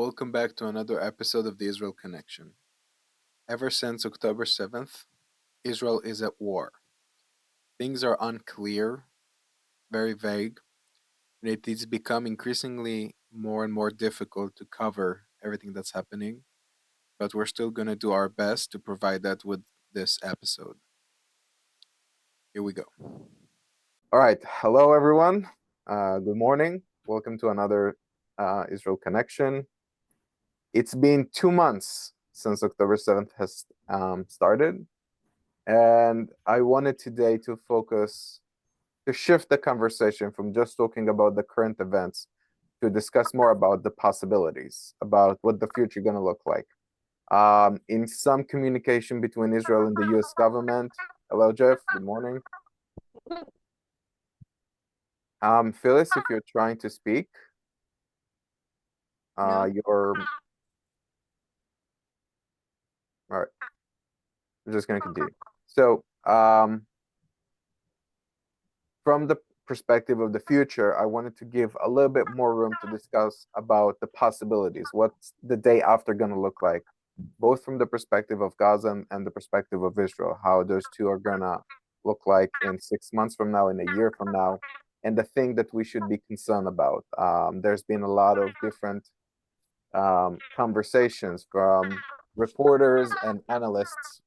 Welcome back to another episode of the Israel Connection. Ever since October 7th, Israel is at war. Things are unclear, very vague, and it is become increasingly more and more difficult to cover everything that's happening, but we're still going to do our best to provide that with this episode. Here we go. All right. Hello, everyone. Good morning. Welcome to another Israel Connection. It's been 2 months since October 7th has started, and I wanted today to shift the conversation from just talking about the current events to discuss more about the possibilities, about what the future is going to look like. In some communication between Israel and the US government. Hello, Jeff. Good morning. Phyllis, if you're trying to speak, No. you're all right. I'm just going to continue. So, from the perspective of the future, I wanted to give a little bit more room to discuss about the possibilities. What's the day after going to look like, both from the perspective of Gaza and the perspective of Israel, how those two are going to look like in 6 months from now, in a year from now, and the thing that we should be concerned about. There's been a lot of different conversations from reporters and analysts.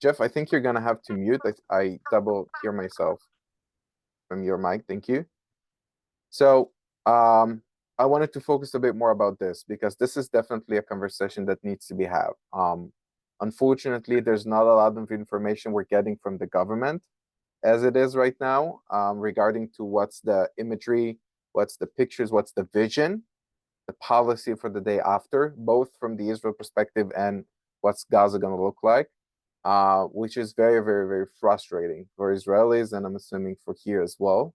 Jeff, I think you're going to have to mute. I double hear myself from your mic. Thank you. So I wanted to focus a bit more about this because this is definitely a conversation that needs to be had. Unfortunately, there's not a lot of information we're getting from the government as it is right now regarding to what's the imagery, what's the pictures, what's the vision, the policy for the day after, both from the Israel perspective and what's Gaza going to look like, which is very, very, very frustrating for Israelis, and I'm assuming for here as well.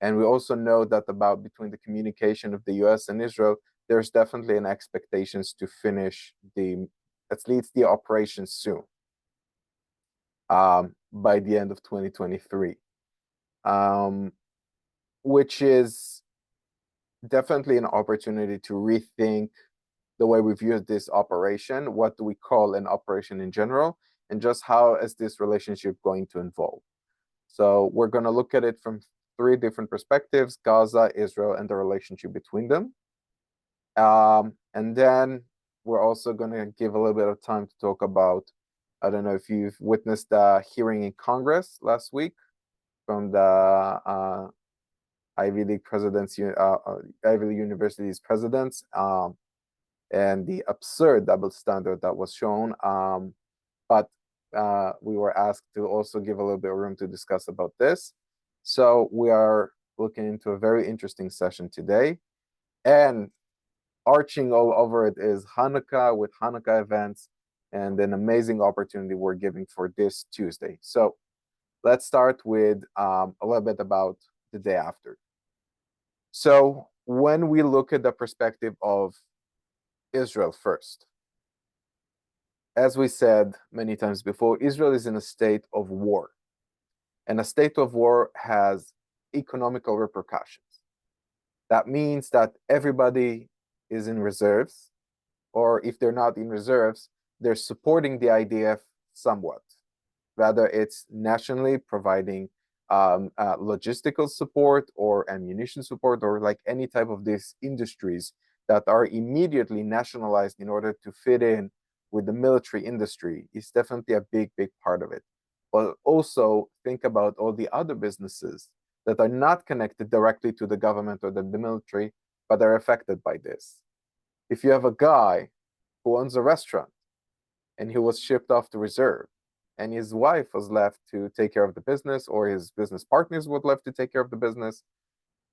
And we also know that about between the communication of the US and Israel, there's definitely an expectations to finish at least the operation soon, by the end of 2023, which is definitely an opportunity to rethink the way we view this operation. What do we call an operation in general, and just how is this relationship going to evolve? So we're going to look at it from three different perspectives: Gaza, Israel, and the relationship between them. And then we're also going to give a little bit of time to talk about, I don't know if you've witnessed the hearing in Congress last week from the Ivy League presidents, Ivy League universities presidents, and the absurd double standard that was shown. But we were asked to also give a little bit of room to discuss about this. So we are looking into a very interesting session today. And arching all over it is Hanukkah with Hanukkah events and an amazing opportunity we're giving for this Tuesday. So let's start with a little bit about the day after. So when we look at the perspective of Israel first, as we said many times before, Israel is in a state of war. And a state of war has economical repercussions. That means that everybody is in reserves, or if they're not in reserves, they're supporting the IDF somewhat. Whether it's nationally providing logistical support or ammunition support, or like any type of these industries that are immediately nationalized in order to fit in with the military industry, is definitely a big, big part of it. But also think about all the other businesses that are not connected directly to the government or the military, but are affected by this. If you have a guy who owns a restaurant and he was shipped off to reserve, and his wife was left to take care of the business, or his business partners were left to take care of the business,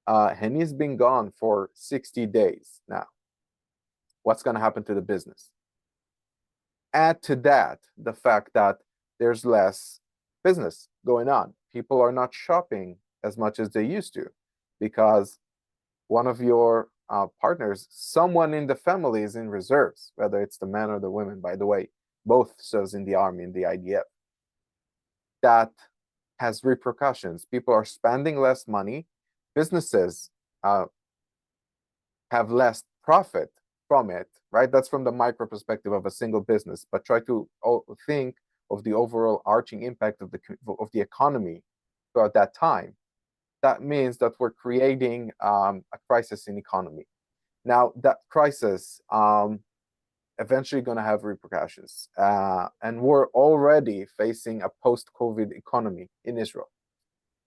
and he's been gone for 60 days now, what's going to happen to the business? Add to that the fact that there's less business going on. People are not shopping as much as they used to because one of your partners, someone in the family, is in reserves, whether it's the man or the women, by the way, both serves in the army and the IDF. That has repercussions. People are spending less money. Businesses have less profit from it, right? That's from the micro perspective of a single business, but try to think of the overall arching impact of the economy throughout that time. That means that we're creating a crisis in economy. Now, that crisis eventually going to have repercussions, and we're already facing a post-COVID economy in Israel.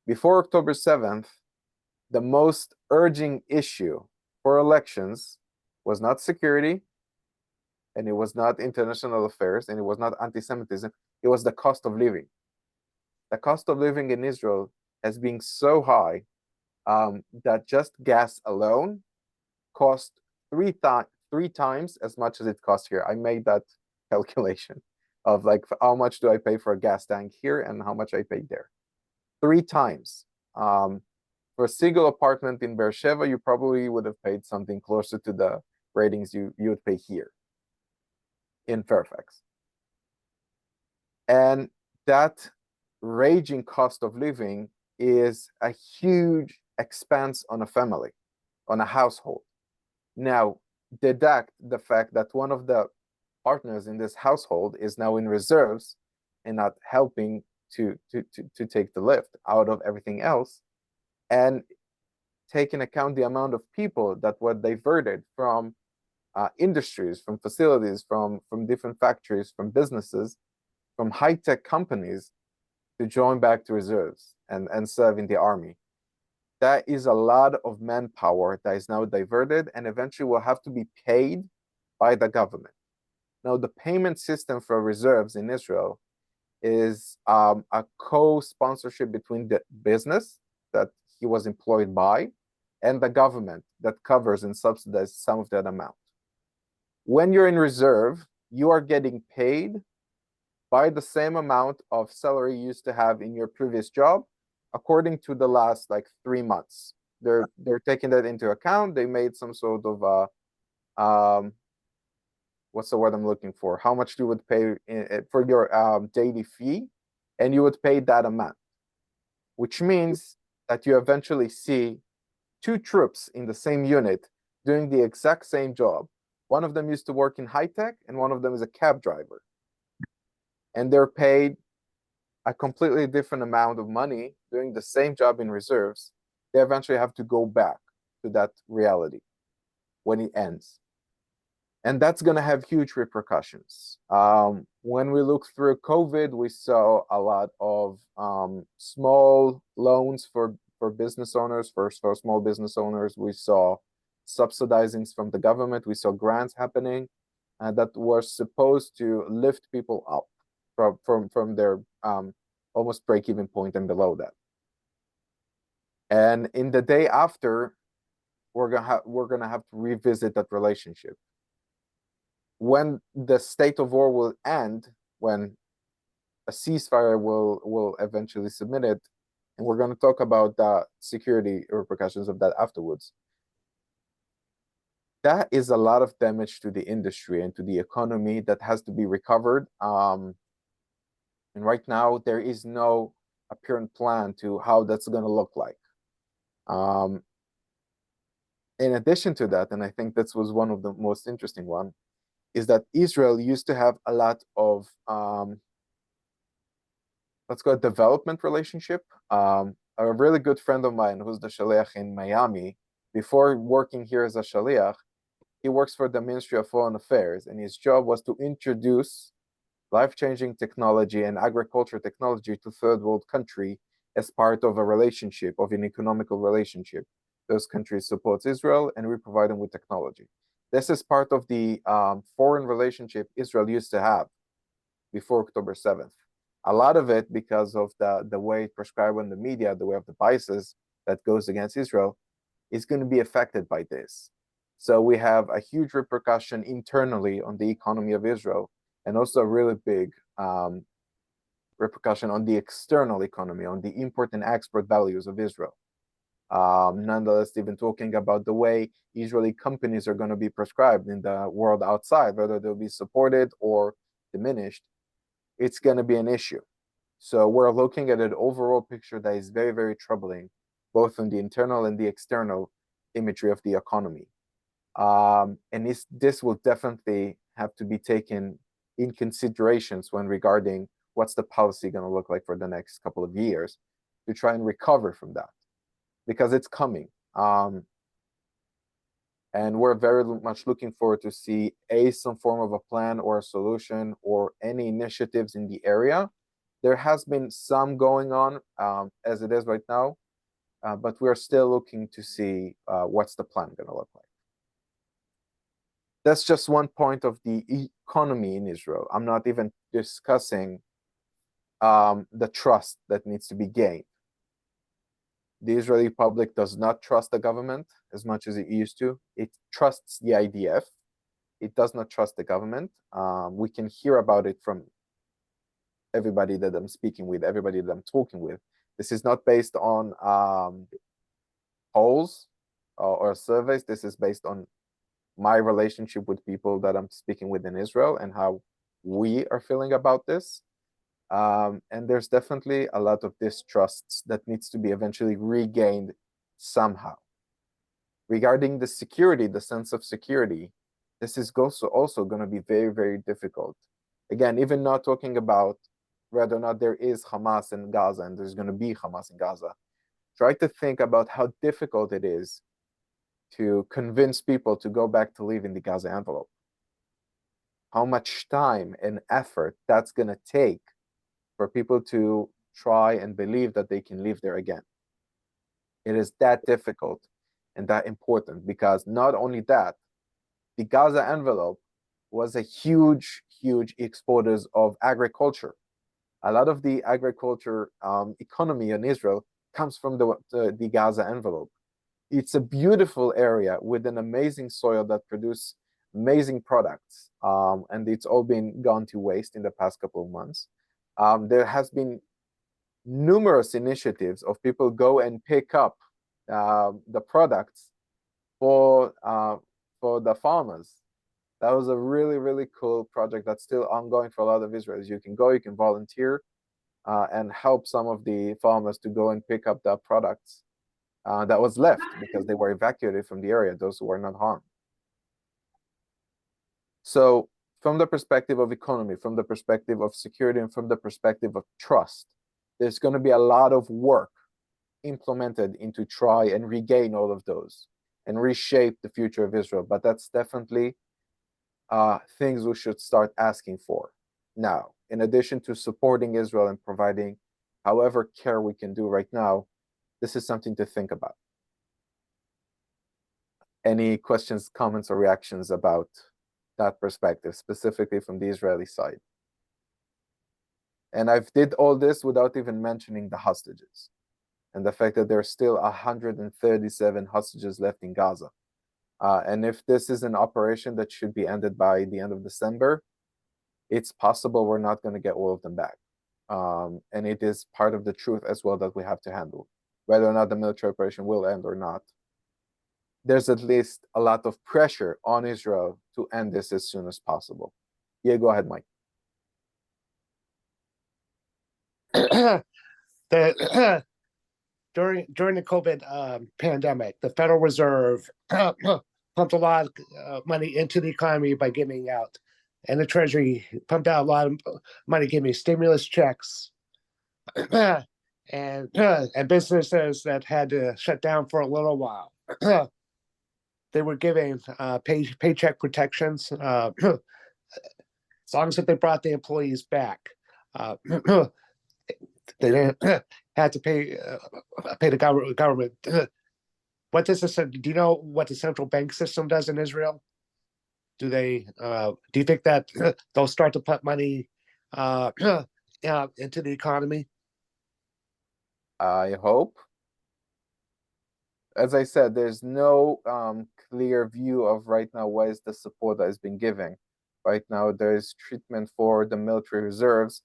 Before October 7th, the most urgent issue for elections was not security, and it was not international affairs, and it was not anti-Semitism. It was the cost of living. The cost of living in Israel has been so high that just gas alone cost three times as much as it costs here. I made that calculation of like how much do I pay for a gas tank here and how much I paid there. 3 times. For a single apartment in Beersheba, you probably would have paid something closer to the ratings you would pay here in Fairfax. And that raging cost of living is a huge expense on a family, on a household. Now, deduct the fact that one of the partners in this household is now in reserves and not helping to take the lift out of everything else, and take into account the amount of people that were diverted from industries, from facilities, from different factories, from businesses, from high-tech companies to join back to reserves and serve in the army. That is a lot of manpower that is now diverted and eventually will have to be paid by the government. Now, the payment system for reserves in Israel is a co-sponsorship between the business that he was employed by and the government that covers and subsidizes some of that amount. When you're in reserve, you are getting paid by the same amount of salary you used to have in your previous job, according to the last like 3 months. They're taking that into account. They made some sort of what's the word I'm looking for? How much you would pay for your daily fee, and you would pay that amount, which means that you eventually see 2 troops in the same unit doing the exact same job. One of them used to work in high tech, and one of them is a cab driver. And they're paid a completely different amount of money doing the same job in reserves. They eventually have to go back to that reality when it ends. And that's going to have huge repercussions. When we look through COVID, we saw a lot of small loans for business owners, for small business owners. We saw subsidizings from the government. We saw grants happening that were supposed to lift people up from their almost break-even point and below that. And in the day after, we're gonna have to revisit that relationship. When the state of war will end, when a ceasefire will eventually submit it, and we're going to talk about the security repercussions of that afterwards. That is a lot of damage to the industry and to the economy that has to be recovered. And right now, there is no apparent plan to how that's going to look like. In addition to that, and I think this was one of the most interesting one, is that Israel used to have a lot of, let's go development relationship. A really good friend of mine who's the Shaliach in Miami, before working here as a Shaliach, he works for the Ministry of Foreign Affairs, and his job was to introduce life-changing technology and agriculture technology to third world country as part of a relationship, of an economical relationship. Those countries support Israel, and we provide them with technology. This is part of the foreign relationship Israel used to have before October 7th. A lot of it because of the way it prescribed in the media, the way of the biases that goes against Israel, is going to be affected by this. So we have a huge repercussion internally on the economy of Israel, and also a really big repercussion on the external economy, on the import and export values of Israel. Nonetheless, even talking about the way Israeli companies are going to be prescribed in the world outside, whether they'll be supported or diminished, it's going to be an issue. So we're looking at an overall picture that is very, very troubling, both on the internal and the external imagery of the economy. And this will definitely have to be taken in considerations when regarding what's the policy going to look like for the next couple of years to try and recover from that, because it's coming. And we're very much looking forward to see some form of a plan or a solution or any initiatives in the area. There has been some going on as it is right now, but we're still looking to see what's the plan going to look like. That's just one point of the economy in Israel. I'm not even discussing the trust that needs to be gained. The Israeli public does not trust the government as much as it used to. It trusts the IDF. It does not trust the government. We can hear about it from everybody that I'm speaking with, everybody that I'm talking with. This is not based on polls or surveys. This is based on my relationship with people that I'm speaking with in Israel and how we are feeling about this. And there's definitely a lot of distrusts that needs to be eventually regained somehow. Regarding the security, the sense of security, this is also going to be very, very difficult. Again, even not talking about whether or not there is Hamas in Gaza and there's going to be Hamas in Gaza. Try to think about how difficult it is to convince people to go back to live in the Gaza envelope. How much time and effort that's going to take for people to try and believe that they can live there again. It is that difficult and that important, because not only that, the Gaza envelope was a huge, huge exporters of agriculture. A lot of the agriculture economy in Israel comes from the Gaza envelope. It's a beautiful area with an amazing soil that produce amazing products, and it's all been gone to waste in the past couple of months. There has been numerous initiatives of people go and pick up the products for the farmers. That was a really, really cool project that's still ongoing for a lot of Israelis. You can go, you can volunteer, and help some of the farmers to go and pick up the products that was left because they were evacuated from the area, those who were not harmed. So from the perspective of economy, from the perspective of security, and from the perspective of trust, there's going to be a lot of work implemented into try and regain all of those and reshape the future of Israel. But that's definitely things we should start asking for now. In addition to supporting Israel and providing however care we can do right now, this is something to think about. Any questions, comments, or reactions about that perspective, specifically from the Israeli side? And I've did all this without even mentioning the hostages and the fact that there are still 137 hostages left in Gaza. And if this is an operation that should be ended by the end of December, it's possible we're not going to get all of them back. And it is part of the truth as well that we have to handle. Whether or not the military operation will end or not, there's at least a lot of pressure on Israel to end this as soon as possible. Yeah, go ahead, Mike. During the COVID pandemic, the Federal Reserve pumped a lot of money into the economy by giving out, and the Treasury pumped out a lot of money giving stimulus checks, and businesses that had to shut down for a little while. They were giving paycheck protections as long as they brought the employees back. They didn't had to pay the government. What does this? Do you know what the central bank system does in Israel? Do they? Do you think that they'll start to put money into the economy? I hope. As I said, there's no clear view of right now what is the support that has been given. Right now, there is treatment for the military reserves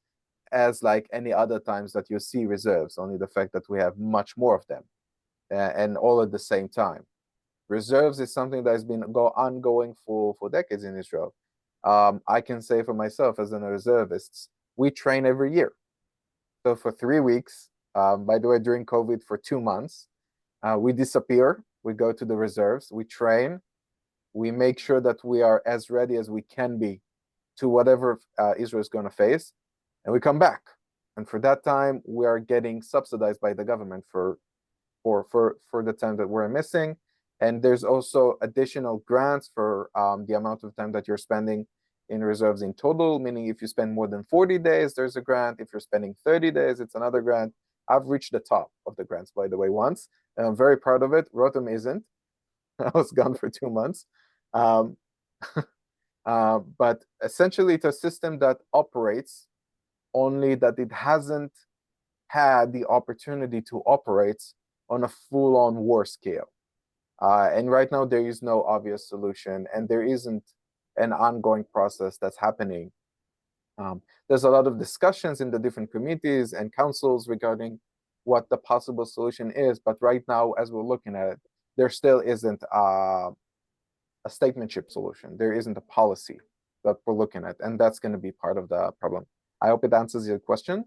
as like any other times that you see reserves, only the fact that we have much more of them and all at the same time. Reserves is something that has been ongoing for decades in Israel. I can say for myself as a reservist, we train every year. So for 3 weeks, by the way, during COVID for 2 months, we disappear, we go to the reserves, we train, We make sure that we are as ready as we can be to whatever Israel is going to face, and we come back. And for that time, we are getting subsidized by the government for the time that we're missing. And there's also additional grants for the amount of time that you're spending in reserves in total, meaning if you spend more than 40 days, there's a grant. If you're spending 30 days, it's another grant. I've reached the top of the grants, by the way, once, and I'm very proud of it. Rotem isn't. I was gone for 2 months. But essentially, it's a system that operates, only that it hasn't had the opportunity to operate on a full-on war scale. And right now, there is no obvious solution, and there isn't an ongoing process that's happening. There's a lot of discussions in the different committees and councils regarding what the possible solution is, but right now, as we're looking at it, there still isn't a statementship solution. There isn't a policy that we're looking at, and that's going to be part of the problem. I hope it answers your question.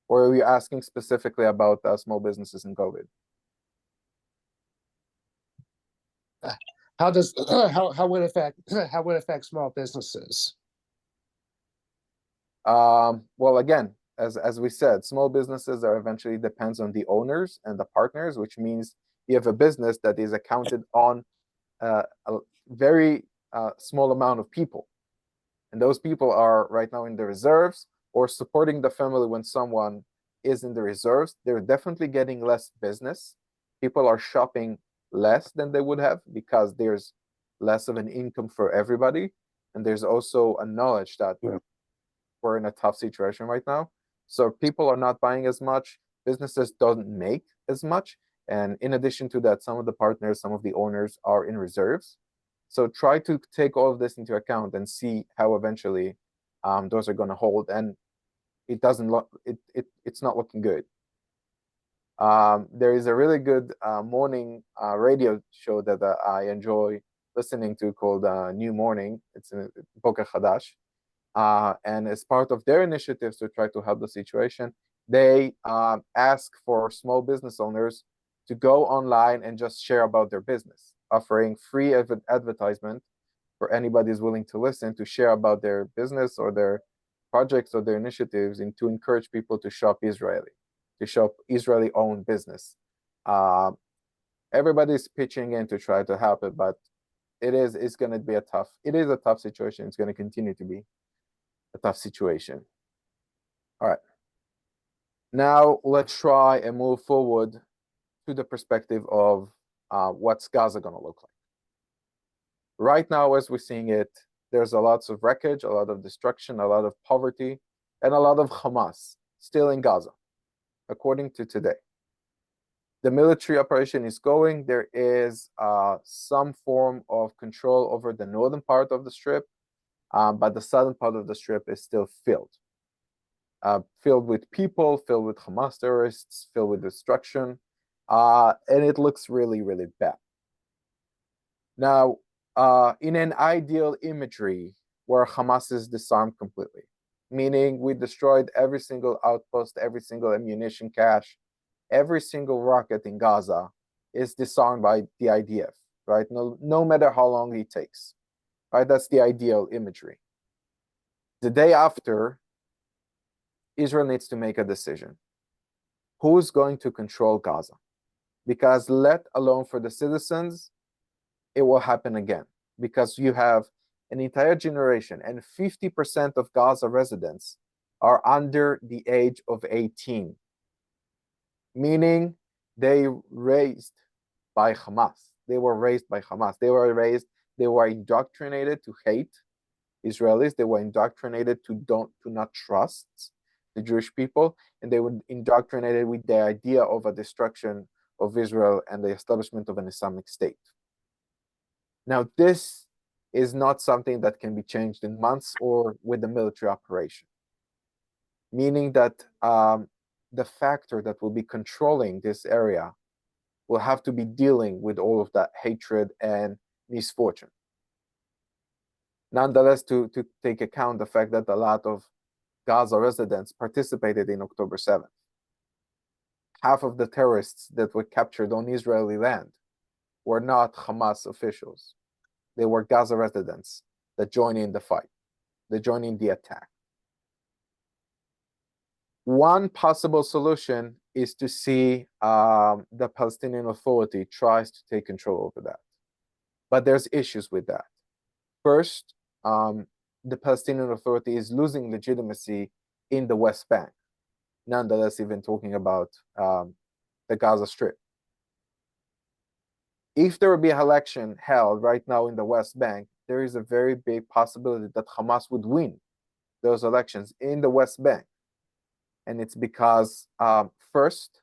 Or are you asking specifically about small businesses in COVID? How does how would it affect small businesses? Well, again, as we said, small businesses are eventually depends on the owners and the partners, which means you have a business that is accounted on a very small amount of people. And those people are right now in the reserves or supporting the family when someone is in the reserves. They're definitely getting less business. People are shopping less than they would have because there's less of an income for everybody. And there's also a knowledge that we're in a tough situation right now. So people are not buying as much. Businesses don't make as much. And in addition to that, some of the partners, some of the owners are in reserves. So try to take all of this into account and see how eventually those are going to hold. And it doesn't look, it's not looking good. There is a really good morning radio show that I enjoy listening to called New Morning. It's in Boker Hadash. And as part of their initiatives to try to help the situation, they ask for small business owners to go online and just share about their business, offering free advertisement for anybody who's willing to listen, to share about their business or their projects or their initiatives, and to encourage people to shop Israeli, to shop Israeli-owned business. Everybody's pitching in to try to help it, but it's going to be a tough situation. It's going to continue to be a tough situation. All right. Now let's try and move forward to the perspective of what's Gaza going to look like. Right now, as we're seeing it, there's a lot of wreckage, a lot of destruction, a lot of poverty, and a lot of Hamas still in Gaza, according to today. The military operation is going. There is some form of control over the northern part of the strip, but the southern part of the strip is still filled. Filled with people, filled with Hamas terrorists, filled with destruction, and it looks really, really bad. Now, in an ideal imagery where Hamas is disarmed completely, meaning we destroyed every single outpost, every single ammunition cache, every single rocket in Gaza is disarmed by the IDF, right? No matter how long it takes, right? That's the ideal imagery. The day after, Israel needs to make a decision. Who's going to control Gaza? Because let alone for the citizens, it will happen again. Because you have an entire generation and 50% of Gaza residents are under the age of 18. Meaning they raised by Hamas. They were raised by Hamas. They were indoctrinated to hate Israelis. They were indoctrinated to not trust the Jewish people, and they were indoctrinated with the idea of a destruction of Israel and the establishment of an Islamic State. Now, this is not something that can be changed in months or with a military operation, meaning that the factor that will be controlling this area will have to be dealing with all of that hatred and misfortune. Nonetheless, to take account the fact that a lot of Gaza residents participated in October 7th. Half of the terrorists that were captured on Israeli land were not Hamas officials. They were Gaza residents that joined in the fight. They joined in the attack. One possible solution is to see the Palestinian Authority tries to take control over that. But there's issues with that. First, the Palestinian Authority is losing legitimacy in the West Bank. Nonetheless, even talking about the Gaza Strip. If there will be an election held right now in the West Bank, there is a very big possibility that Hamas would win those elections in the West Bank. And it's because, first,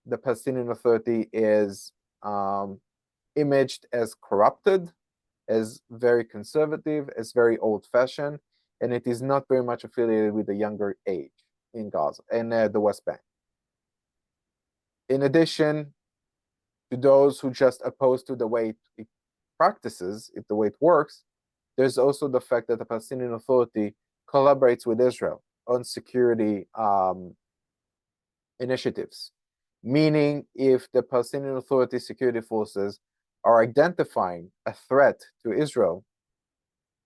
the Palestinian Authority is imaged as corrupted, as very conservative, as very old-fashioned, and it is not very much affiliated with the younger age in Gaza and the West Bank. In addition to those who just oppose to the way it practices, the way it works, there's also the fact that the Palestinian Authority collaborates with Israel on security initiatives. Meaning, if the Palestinian Authority security forces are identifying a threat to Israel,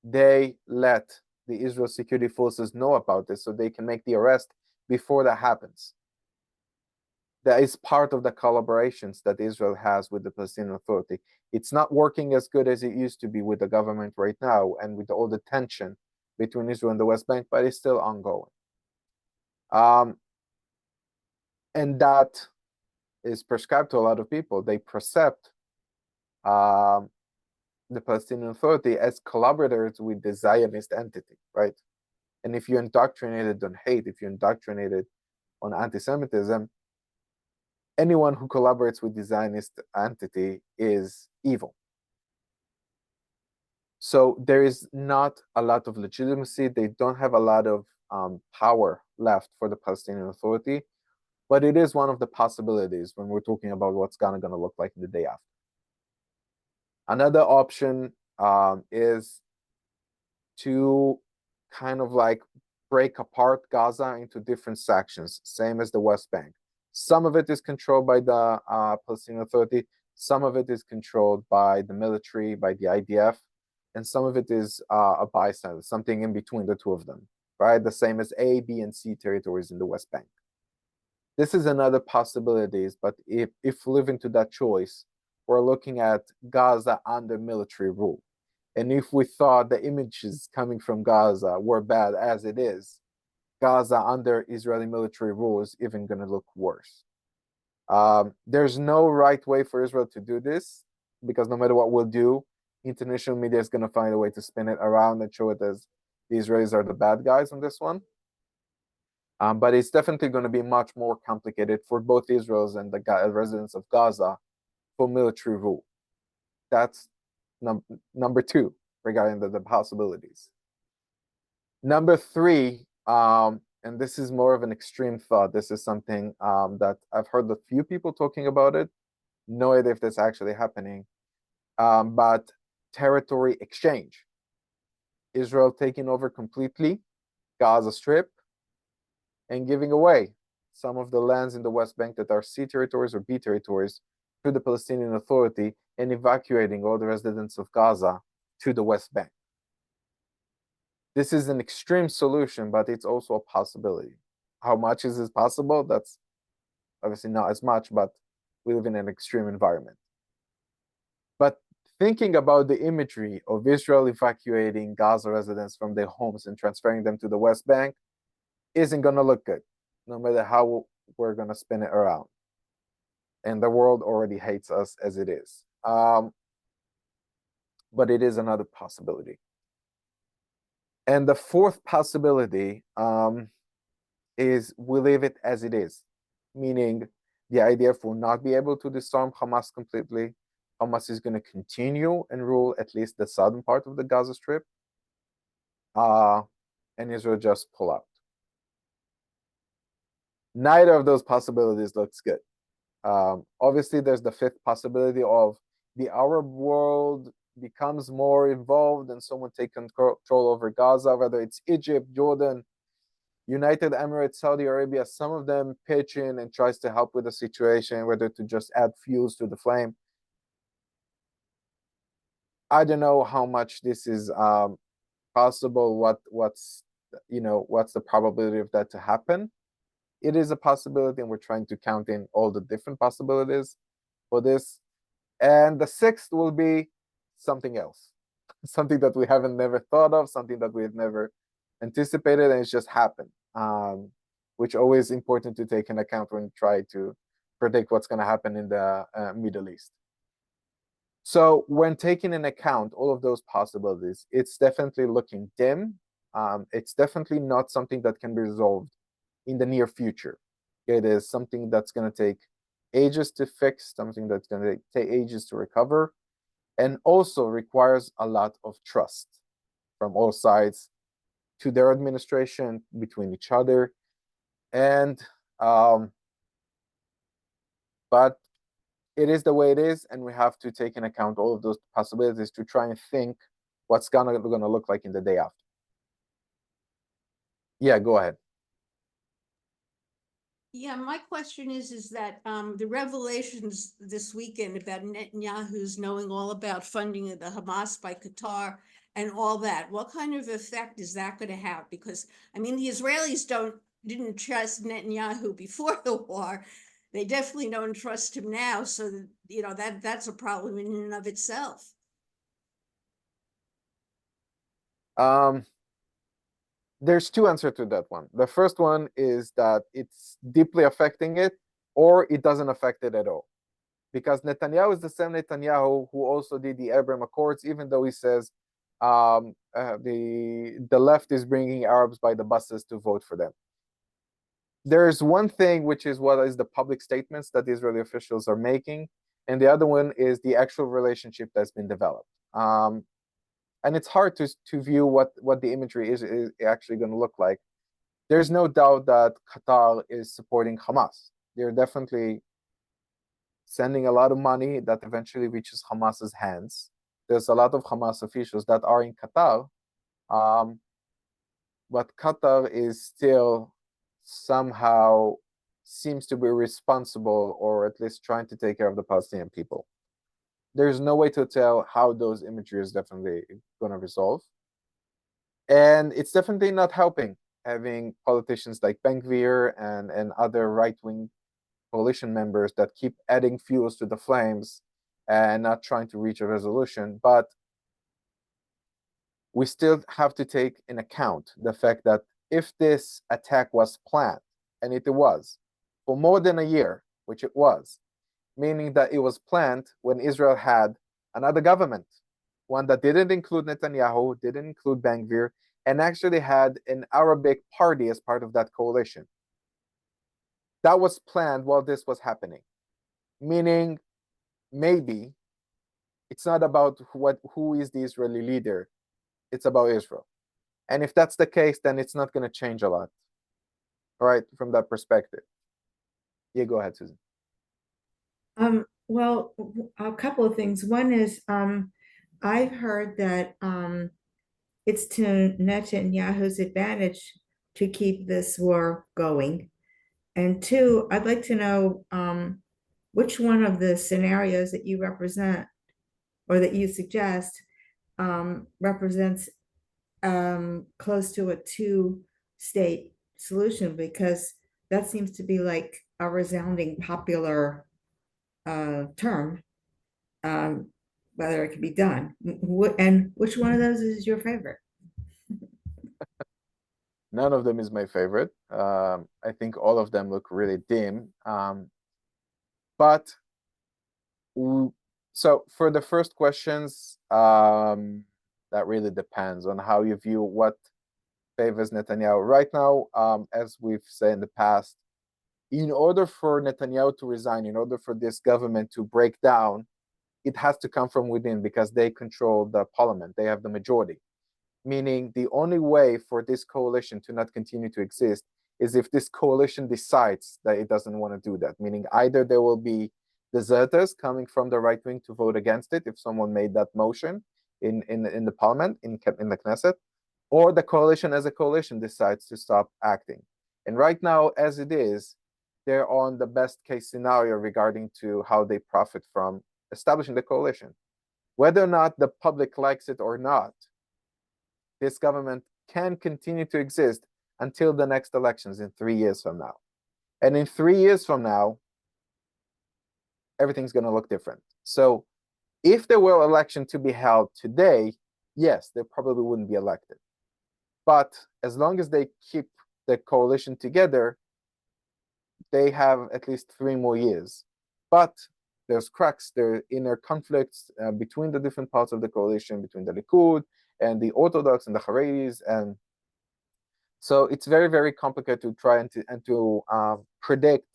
they let the Israel security forces know about this so they can make the arrest before that happens. That is part of the collaborations that Israel has with the Palestinian Authority. It's not working as good as it used to be with the government right now and with all the tension between Israel and the West Bank, but it's still ongoing. And that is prescribed to a lot of people. They percept the Palestinian Authority as collaborators with the Zionist entity, right? And if you're indoctrinated on hate, if you're indoctrinated on anti-Semitism, anyone who collaborates with the Zionist entity is evil. So there is not a lot of legitimacy. They don't have a lot of power left for the Palestinian Authority, but it is one of the possibilities when we're talking about what's gonna look like the day after. Another option is to kind of like break apart Gaza into different sections, same as the West Bank. Some of it is controlled by the Palestinian Authority, some of it is controlled by the military, by the IDF, and some of it is a bystander, something in between the two of them, right? The same as A, B, and C territories in the West Bank. This is another possibility, but if we live into that choice, we're looking at Gaza under military rule. And if we thought the images coming from Gaza were bad as it is, Gaza under Israeli military rule is even going to look worse. There's no right way for Israel to do this, because no matter what we'll do, international media is going to find a way to spin it around and show it as the Israelis are the bad guys on this one. But it's definitely going to be much more complicated for both Israelis and the residents of Gaza for military rule. That's number two regarding the possibilities. Number three, and this is more of an extreme thought. This is something that I've heard a few people talking about it. No idea if that's actually happening. But territory exchange. Israel taking over completely Gaza Strip and giving away some of the lands in the West Bank that are C territories or B territories to the Palestinian Authority and evacuating all the residents of Gaza to the West Bank. This is an extreme solution, but it's also a possibility. How much is this possible? That's obviously not as much, but we live in an extreme environment. But thinking about the imagery of Israel evacuating Gaza residents from their homes and transferring them to the West Bank isn't going to look good, no matter how we're going to spin it around. And the world already hates us as it is. But it is another possibility. And the fourth possibility is we leave it as it is, meaning the IDF will not be able to disarm Hamas completely. Hamas is going to continue and rule at least the southern part of the Gaza Strip, and Israel just pull out. Neither of those possibilities looks good. Obviously, there's the fifth possibility of the Arab world becomes more involved and someone take control over Gaza, whether it's Egypt, Jordan, United Emirates, Saudi Arabia. Some of them pitch in and tries to help with the situation, whether to just add fuels to the flame. I don't know how much this is possible. What's what's the probability of that to happen? It is a possibility, and we're trying to count in all the different possibilities for this. And the sixth will be something else, something that we haven't never thought of, something that we have never anticipated, and it's just happened. Which always important to take in account when you try to predict what's going to happen in the Middle East. So when taking in account all of those possibilities, it's definitely looking dim. It's definitely not something that can be resolved in the near future. It is something that's going to take ages to fix, something that's going to take ages to recover, and also requires a lot of trust from all sides to their administration, between each other. And but it is the way it is, and we have to take in account all of those possibilities to try and think what's gonna look like in the day after. Yeah, go ahead. Yeah, my question is that the revelations this weekend about Netanyahu's knowing all about funding of the Hamas by Qatar and all that, what kind of effect is that going to have? Because I mean, the Israelis didn't trust Netanyahu before the war. They definitely don't trust him now. So that's a problem in and of itself. There's two answers to that one. The first one is that it's deeply affecting it, or it doesn't affect it at all. Because Netanyahu is the same Netanyahu who also did the Abraham Accords, even though he says the left is bringing Arabs by the buses to vote for them. There's one thing, which is what is the public statements that the Israeli officials are making, and the other one is the actual relationship that's been developed. And it's hard to view what the imagery is actually going to look like. There's no doubt that Qatar is supporting Hamas. They're definitely sending a lot of money that eventually reaches Hamas's hands. There's a lot of Hamas officials that are in Qatar, but Qatar is still somehow seems to be responsible, or at least trying to take care of the Palestinian people. There's no way to tell how those imagery is definitely going to resolve. And it's definitely not helping having politicians like Ben-Gvir and other right-wing coalition members that keep adding fuels to the flames and not trying to reach a resolution. But we still have to take in account the fact that if this attack was planned, and it was, for more than a year, which it was, meaning that it was planned when Israel had another government, one that didn't include Netanyahu, didn't include Ben-Gvir, and actually had an Arabic party as part of that coalition. That was planned while this was happening, meaning maybe it's not about who is the Israeli leader, it's about Israel. And if that's the case, then it's not going to change a lot, right, from that perspective. Yeah, go ahead, Susan. Well, a couple of things. One is I've heard that it's to Netanyahu's advantage to keep this war going. And two, I'd like to know which one of the scenarios that you represent or that you suggest represents close to a two-state solution, because that seems to be like a resounding popular term, whether it can be done. And which one of those is your favorite? None of them is my favorite. I think all of them look really dim. But so for the first questions, that really depends on how you view what favors Netanyahu. Right now, as we've said in the past, in order for Netanyahu to resign, in order for this government to break down, it has to come from within, because they control the parliament. They have the majority. Meaning the only way for this coalition to not continue to exist is if this coalition decides that it doesn't want to do that. Meaning either there will be deserters coming from the right wing to vote against it if someone made that motion in the parliament, in the Knesset, or the coalition as a coalition decides to stop acting. And right now, as it is, they're on the best case scenario regarding to how they profit from establishing the coalition. Whether or not the public likes it or not, this government can continue to exist until the next elections in 3 years from now. And in 3 years from now, everything's going to look different. So if there were election to be held today, yes, they probably wouldn't be elected. But as long as they keep the coalition together, they have at least 3 more years. But there's cracks, there are inner conflicts between the different parts of the coalition, between the Likud and the Orthodox and the Haredis, and so it's very, very complicated to try and to predict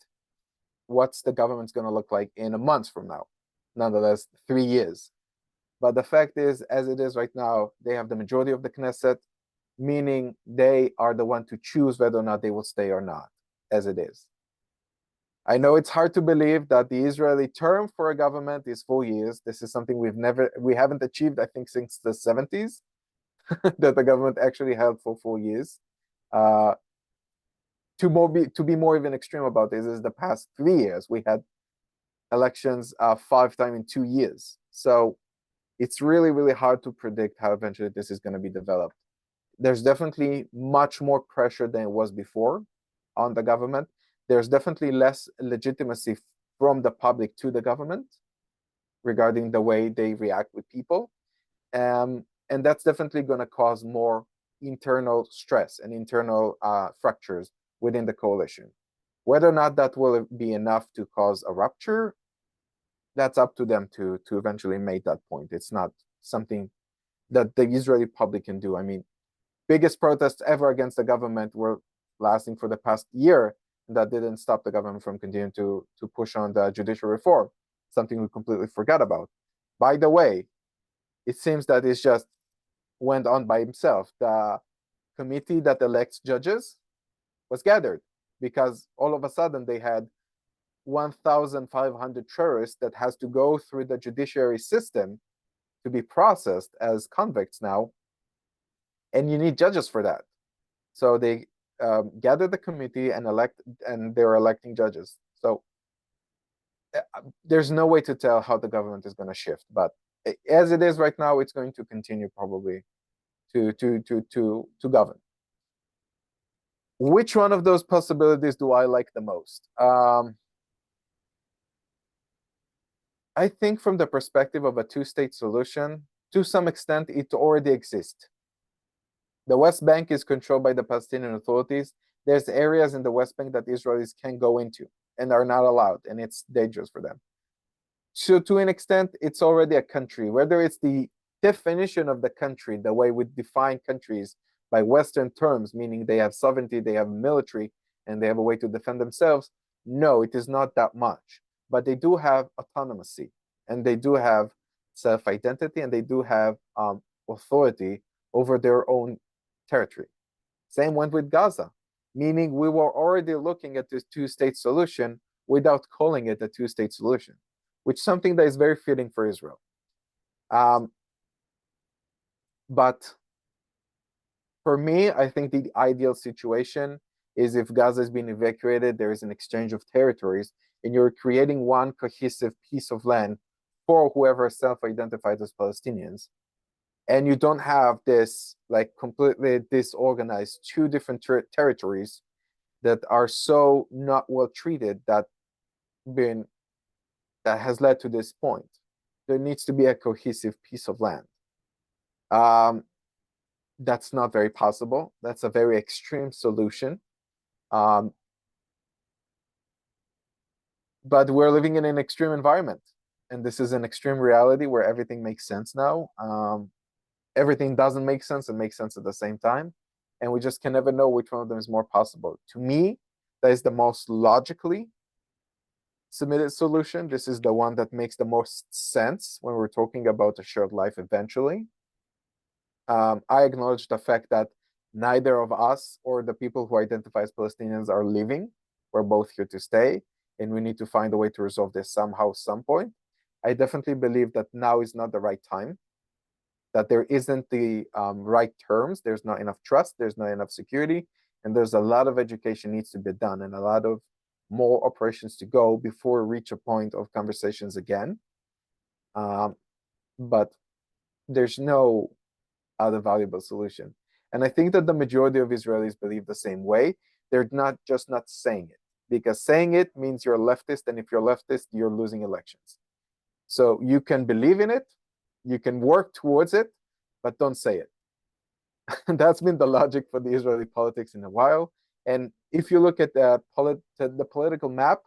what's the government's going to look like in a month from now. Nonetheless, 3 years. But the fact is, as it is right now, they have the majority of the Knesset, meaning they are the one to choose whether or not they will stay or not, as it is. I know it's hard to believe that the Israeli term for a government is 4 years. This is something we haven't achieved, I think, since the 70s, that the government actually held for 4 years. To be more even extreme about this, is the past 3 years we had elections 5 times in 2 years. So it's really, really hard to predict how eventually this is going to be developed. There's definitely much more pressure than it was before on the government. There's definitely less legitimacy from the public to the government regarding the way they react with people. And that's definitely going to cause more internal stress and internal fractures within the coalition. Whether or not that will be enough to cause a rupture, that's up to them to eventually make that point. It's not something that the Israeli public can do. I mean, biggest protests ever against the government were lasting for the past year, and that didn't stop the government from continuing to push on the judicial reform, something we completely forgot about. By the way, it seems that it just went on by himself. The committee that elects judges was gathered because all of a sudden they had 1,500 terrorists that has to go through the judiciary system to be processed as convicts now, and you need judges for that. So they gather the committee and they're electing judges. So there's no way to tell how the government is going to shift, but as it is right now, it's going to continue probably to govern. Which one of those possibilities do I like the most? I think from the perspective of a two-state solution, to some extent, it already exists. The West Bank is controlled by the Palestinian authorities. There's areas in the West Bank that Israelis can go into and are not allowed, and it's dangerous for them. So to an extent, it's already a country. Whether it's the definition of the country, the way we define countries by Western terms, meaning they have sovereignty, they have military, and they have a way to defend themselves, no, it is not that much. But they do have autonomy, and they do have self-identity, and they do have authority over their own territory. Same went with Gaza, meaning we were already looking at this two-state solution without calling it a two-state solution, which is something that is very fitting for Israel. But for me, I think the ideal situation is if Gaza has been evacuated, there is an exchange of territories, and you're creating one cohesive piece of land for whoever self-identifies as Palestinians. And you don't have this like completely disorganized 2 different territories that are so not well treated that has led to this point. There needs to be a cohesive piece of land. That's not very possible. That's a very extreme solution. But we're living in an extreme environment, and this is an extreme reality where everything makes sense now. Everything doesn't make sense and makes sense at the same time, and we just can never know which one of them is more possible. To me, that is the most logically submitted solution. This is the one that makes the most sense when we're talking about a shared life eventually. I acknowledge the fact that neither of us or the people who identify as Palestinians are leaving. We're both here to stay, and we need to find a way to resolve this somehow, some point. I definitely believe that now is not the right time, that there isn't the right terms, there's not enough trust, there's not enough security, and there's a lot of education needs to be done and a lot of more operations to go before we reach a point of conversations again. but there's no other valuable solution. And I think that the majority of Israelis believe the same way. They're not saying it, because saying it means you're a leftist, and if you're a leftist, you're losing elections. So you can believe in it, you can work towards it, but don't say it. That's been the logic for the Israeli politics in a while. And if you look at the political map,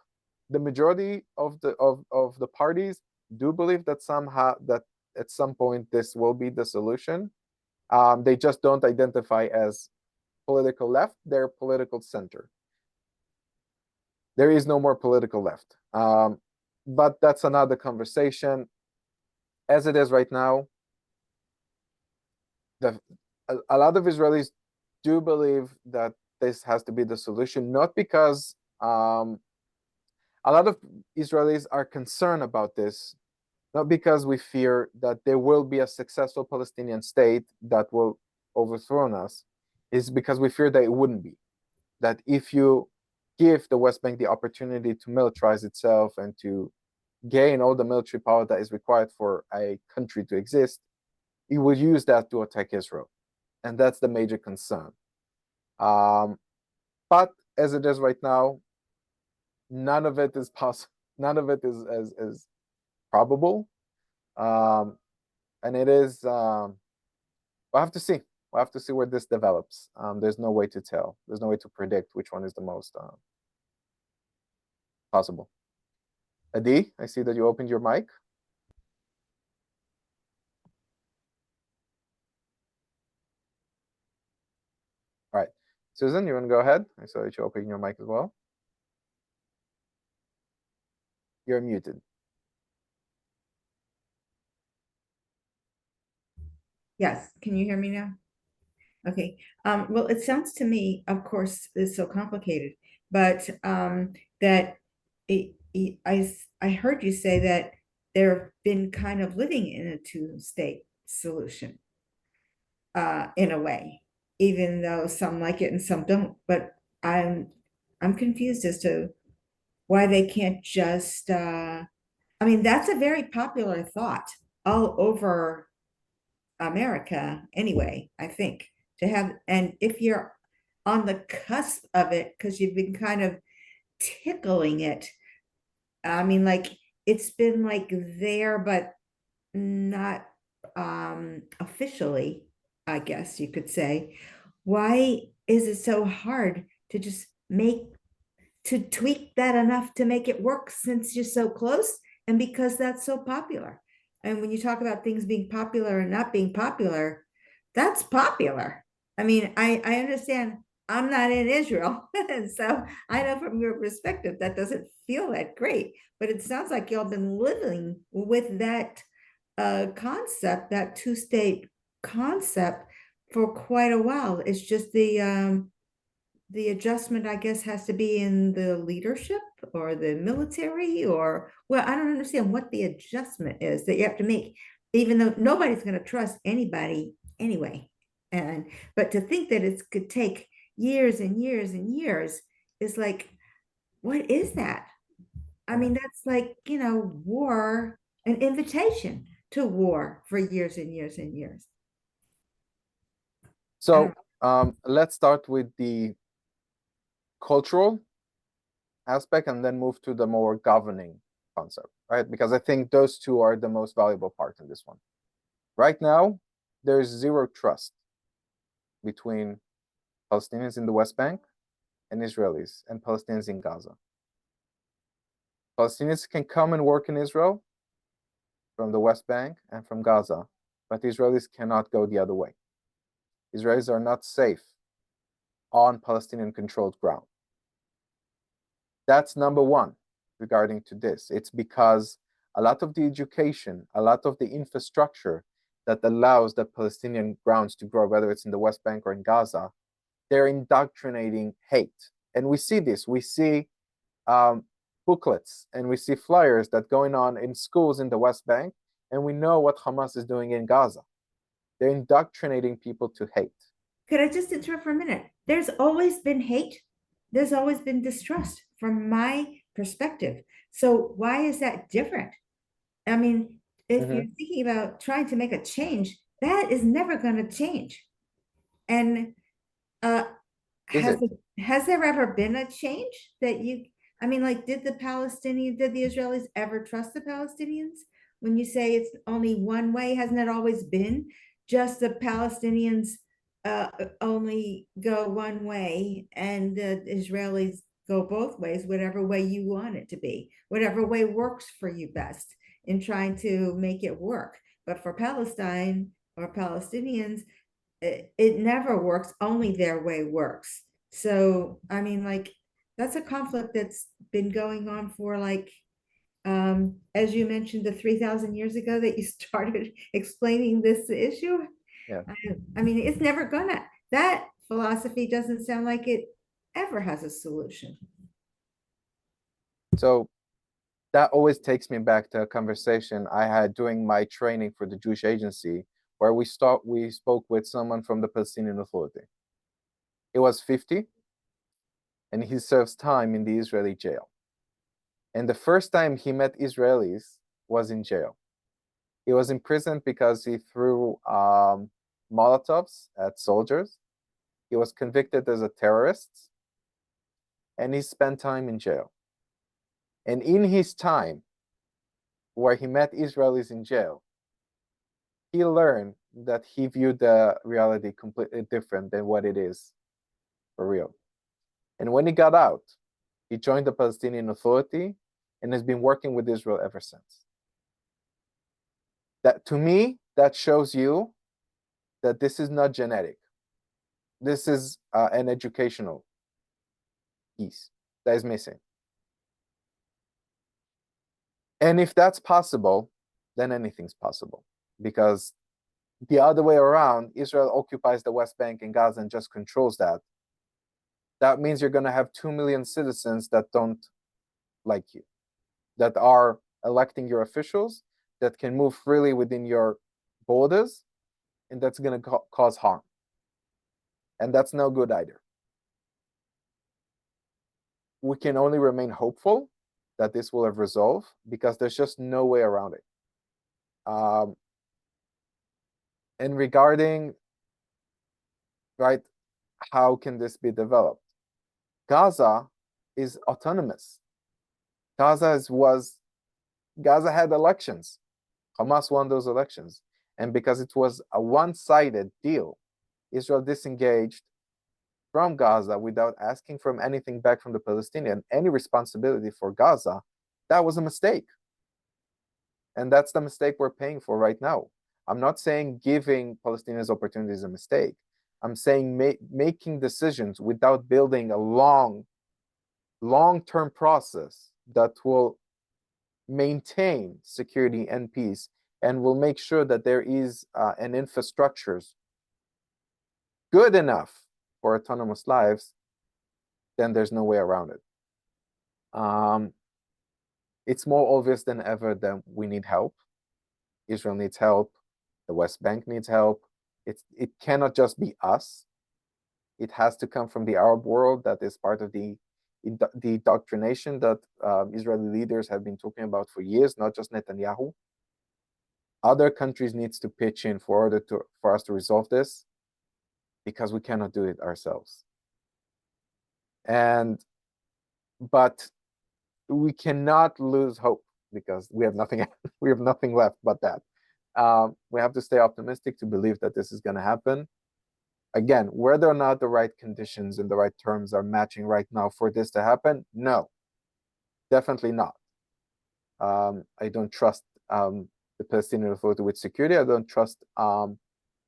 the majority of the parties do believe that somehow, that at some point this will be the solution. They just don't identify as political left, they're political center. There is no more political left. But that's another conversation. As it is right now, a lot of Israelis do believe that this has to be the solution, not because a lot of Israelis are concerned about this, not because we fear that there will be a successful Palestinian state that will overthrow us, is because we fear that it wouldn't be. That if you give the West Bank the opportunity to militarize itself and to gain all the military power that is required for a country to exist, it will use that to attack Israel. And that's the major concern. But as it is right now, none of it is possible. None of it is probable. And it is, we'll have to see. We'll have to see where this develops. There's no way to tell. There's no way to predict which one is the most possible. Adi, I see that you opened your mic. All right. Susan, you want to go ahead? I saw that you opened your mic as well. You're muted. Yes, can you hear me now? Okay, well, it sounds to me, of course, it's so complicated, but that I heard you say that they've been kind of living in a two-state solution, in a way, even though some like it and some don't. But I'm confused as to why they can't just. I mean, that's a very popular thought all over America anyway, I think, to have, and if you're on the cusp of it, because you've been kind of tickling it, I mean, like, it's been like there, but not officially, I guess you could say. Why is it so hard to just tweak that enough to make it work, since you're so close and because that's so popular? And when you talk about things being popular and not being popular, that's popular. I mean, I understand I'm not in Israel. And so I know from your perspective, that doesn't feel that great, but it sounds like y'all been living with that concept, that two-state concept, for quite a while. It's just the adjustment, I guess, has to be in the leadership or the military, or, well, I don't understand what the adjustment is that you have to make, even though nobody's going to trust anybody anyway. But to think that it could take years and years and years is like, what is that? I mean, that's like, war, an invitation to war for years and years and years. So let's start with the cultural aspect and then move to the more governing concept, right? Because I think those two are the most valuable part in this one. Right now, there's zero trust between Palestinians in the West Bank and Israelis and Palestinians in Gaza. Palestinians can come and work in Israel from the West Bank and from Gaza, but Israelis cannot go the other way. Israelis are not safe on Palestinian-controlled ground. That's number one regarding to this. It's because a lot of the education, a lot of the infrastructure that allows the Palestinian grounds to grow, whether it's in the West Bank or in Gaza, they're indoctrinating hate. And we see this. We see booklets and we see flyers that going on in schools in the West Bank, and we know what Hamas is doing in Gaza. They're indoctrinating people to hate. Could I just interrupt for a minute? There's always been hate. There's always been distrust from my perspective. So why is that different? I mean, if Mhm. you're thinking about trying to make a change, that is never going to change. And uh, Is it? has there ever been a change that I mean, like, did the Israelis ever trust the Palestinians? When you say it's only one way, hasn't it always been just the Palestinians only go one way and the Israelis go both ways, whatever way you want it to be, whatever way works for you best in trying to make it work. But for Palestine or Palestinians, it never works, only their way works. So, I mean, like, that's a conflict that's been going on for, like, as you mentioned, the 3,000 years ago that you started explaining this issue. Yeah. I mean, it's never gonna, that philosophy doesn't sound like it ever has a solution. So that always takes me back to a conversation I had during my training for the Jewish Agency, where we spoke with someone from the Palestinian Authority. He was 50, and he serves time in the Israeli jail. And the first time he met Israelis was in jail. He was imprisoned because he threw Molotovs at soldiers. He was convicted as a terrorist, and he spent time in jail. And in his time, where he met Israelis in jail, he learned that he viewed the reality completely different than what it is for real. And when he got out, he joined the Palestinian Authority and has been working with Israel ever since. That, to me, that shows you that this is not genetic. This is an educational piece that is missing. And if that's possible, then anything's possible. Because the other way around, Israel occupies the West Bank and Gaza and just controls that. That means you're going to have 2 million citizens that don't like you, that are electing your officials, that can move freely within your borders, and that's going to cause harm. And that's no good either. We can only remain hopeful that this will have resolved, because there's just no way around it. And regarding, right, how can this be developed? Gaza is autonomous. Gaza had elections. Hamas won those elections. And because it was a one-sided deal, Israel disengaged from Gaza without asking for anything back from the Palestinian, any responsibility for Gaza. That was a mistake. And that's the mistake we're paying for right now. I'm not saying giving Palestinians opportunities is a mistake. I'm saying making decisions without building a long-term process that will maintain security and peace, and will make sure that there is an infrastructure good enough for autonomous lives, then there's no way around it. It's more obvious than ever that we need help. Israel needs help. The West Bank needs help. It cannot just be us. It has to come from the Arab world that is part of the indoctrination that Israeli leaders have been talking about for years, not just Netanyahu. Other countries needs to pitch in for us to resolve this, because we cannot do it ourselves. But we cannot lose hope, because we have nothing left but that. We have to stay optimistic to believe that this is going to happen. Again, whether or not the right conditions and the right terms are matching right now for this to happen, no, definitely not. I don't trust the Palestinian Authority with security. I don't trust the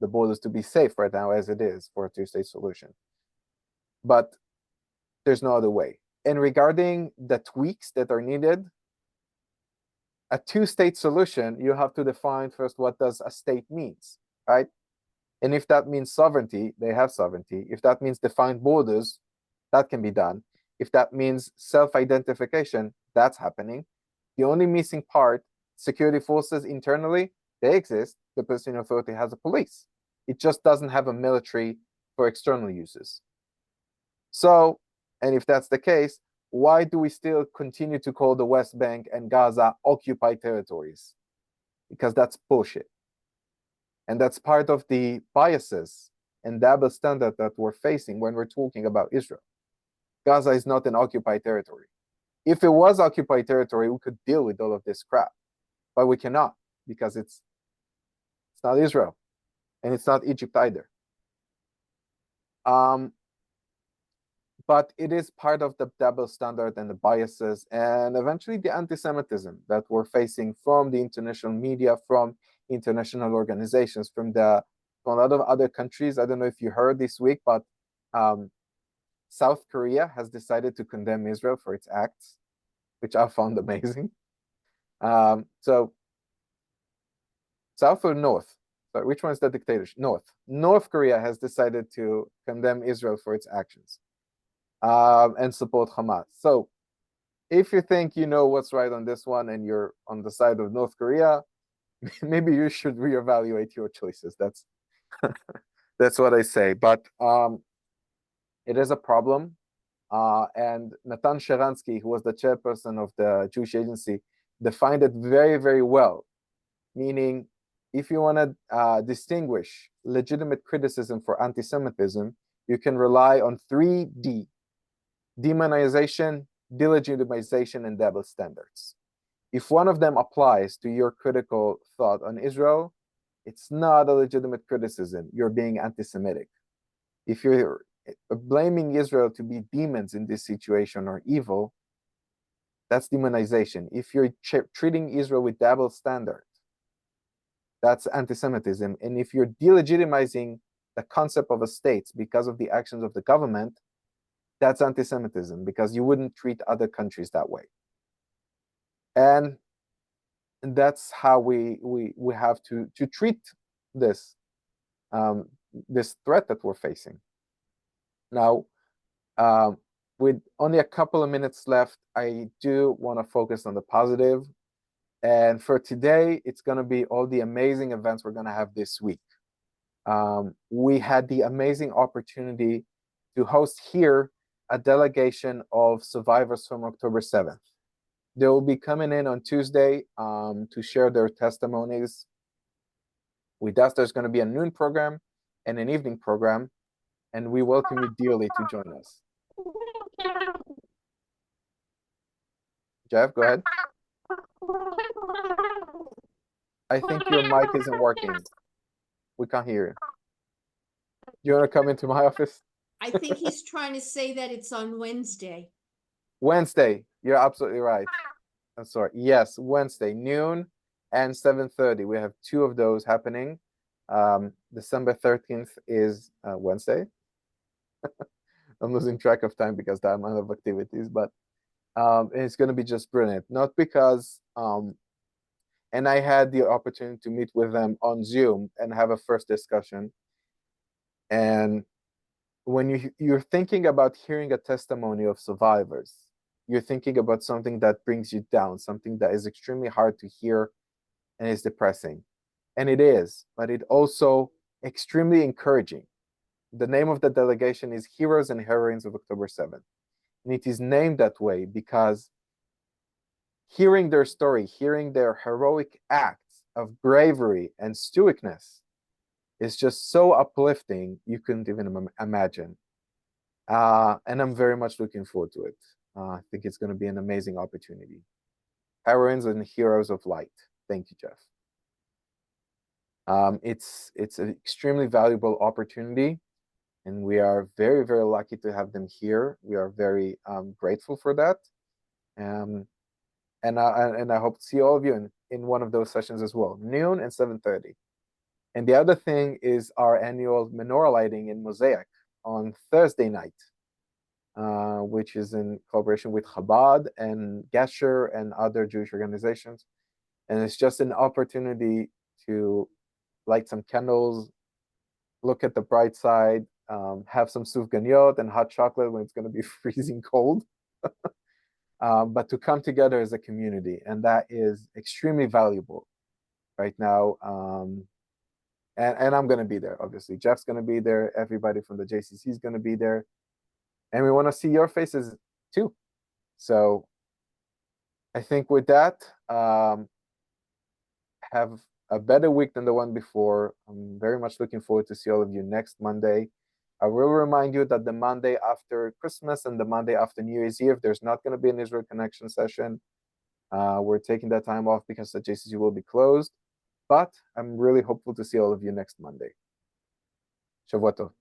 borders to be safe right now as it is for a two-state solution. But there's no other way. And regarding the tweaks that are needed, a two-state solution, you have to define first what does a state means, right? And if that means sovereignty, they have sovereignty. If that means defined borders, that can be done. If that means self-identification, that's happening. The only missing part, security forces internally, they exist. The Palestinian Authority has a police. It just doesn't have a military for external uses. So, and if that's the case, why do we still continue to call the West Bank and Gaza occupied territories? because that's bullshit. And that's part of the biases and double standard that we're facing when we're talking about Israel. Gaza is not an occupied territory. If it was occupied territory, we could deal with all of this crap, but we cannot, because it's not Israel, and it's not Egypt either. But it is part of the double standard and the biases, and eventually the anti-Semitism that we're facing from the international media, from international organizations, from a lot of other countries. I don't know if you heard this week, but South Korea has decided to condemn Israel for its acts, which I found amazing. So South or North? Sorry, which one is the dictatorship? North. North Korea has decided to condemn Israel for its actions and support Hamas. So if you think you know what's right on this one and you're on the side of North Korea, maybe you should reevaluate your choices. That's that's what I say. But it is a problem. And Natan Sharansky, who was the chairperson of the Jewish Agency, defined it very, very well. Meaning, if you want to distinguish legitimate criticism for anti-Semitism, you can rely on 3D: demonization, delegitimization, and double standards. If one of them applies to your critical thought on Israel, it's not a legitimate criticism. You're being anti-Semitic. If you're blaming Israel to be demons in this situation or evil, that's demonization. If you're treating Israel with double standards, that's anti-Semitism. And if you're delegitimizing the concept of a state because of the actions of the government, that's anti-Semitism, because you wouldn't treat other countries that way. And that's how we have to treat this this threat that we're facing. Now, with only a couple of minutes left, I do want to focus on the positive. And for today, it's going to be all the amazing events we're going to have this week. We had the amazing opportunity to host here a delegation of survivors from October 7th. They will be coming in on Tuesday to share their testimonies with us. There's going to be a noon program and an evening program, and we welcome you dearly to join us. Jeff, go ahead. I think your mic isn't working. We can't hear you. Do you want to come into my office? I think he's trying to say that it's on Wednesday. Wednesday, you're absolutely right. I'm sorry. Yes, Wednesday, noon and 7:30. We have two of those happening. December 13th is Wednesday. I'm losing track of time because the amount of activities, but it's going to be just brilliant. Not because, and I had the opportunity to meet with them on Zoom and have a first discussion. And when you're thinking about hearing a testimony of survivors, you're thinking about something that brings you down, something that is extremely hard to hear and is depressing. And it is, but it also extremely encouraging. The name of the delegation is Heroes and Heroines of October 7th. And it is named that way because hearing their story, hearing their heroic acts of bravery and stoicness is just so uplifting, you couldn't even imagine. And I'm very much looking forward to it. I think it's going to be an amazing opportunity. Heroines and Heroes of Light. Thank you, Jeff. It's an extremely valuable opportunity, and we are very, very lucky to have them here. We are very grateful for that. And I hope to see all of you in one of those sessions as well, noon and 7:30. And the other thing is our annual menorah lighting in Mosaic on Thursday night, which is in collaboration with Chabad and Gesher and other Jewish organizations. And it's just an opportunity to light some candles, look at the bright side, have some sufganiyot and hot chocolate when it's going to be freezing cold. But to come together as a community, and that is extremely valuable right now. And I'm going to be there, obviously. Jeff's going to be there. Everybody from the JCC is going to be there. And we want to see your faces too. So I think with that, have a better week than the one before. I'm very much looking forward to see all of you next Monday. I will remind you that the Monday after Christmas and the Monday after New Year's Eve, there's not going to be an Israel Connection session. We're taking that time off because the JCC will be closed. But I'm really hopeful to see all of you next Monday. Shavua tov.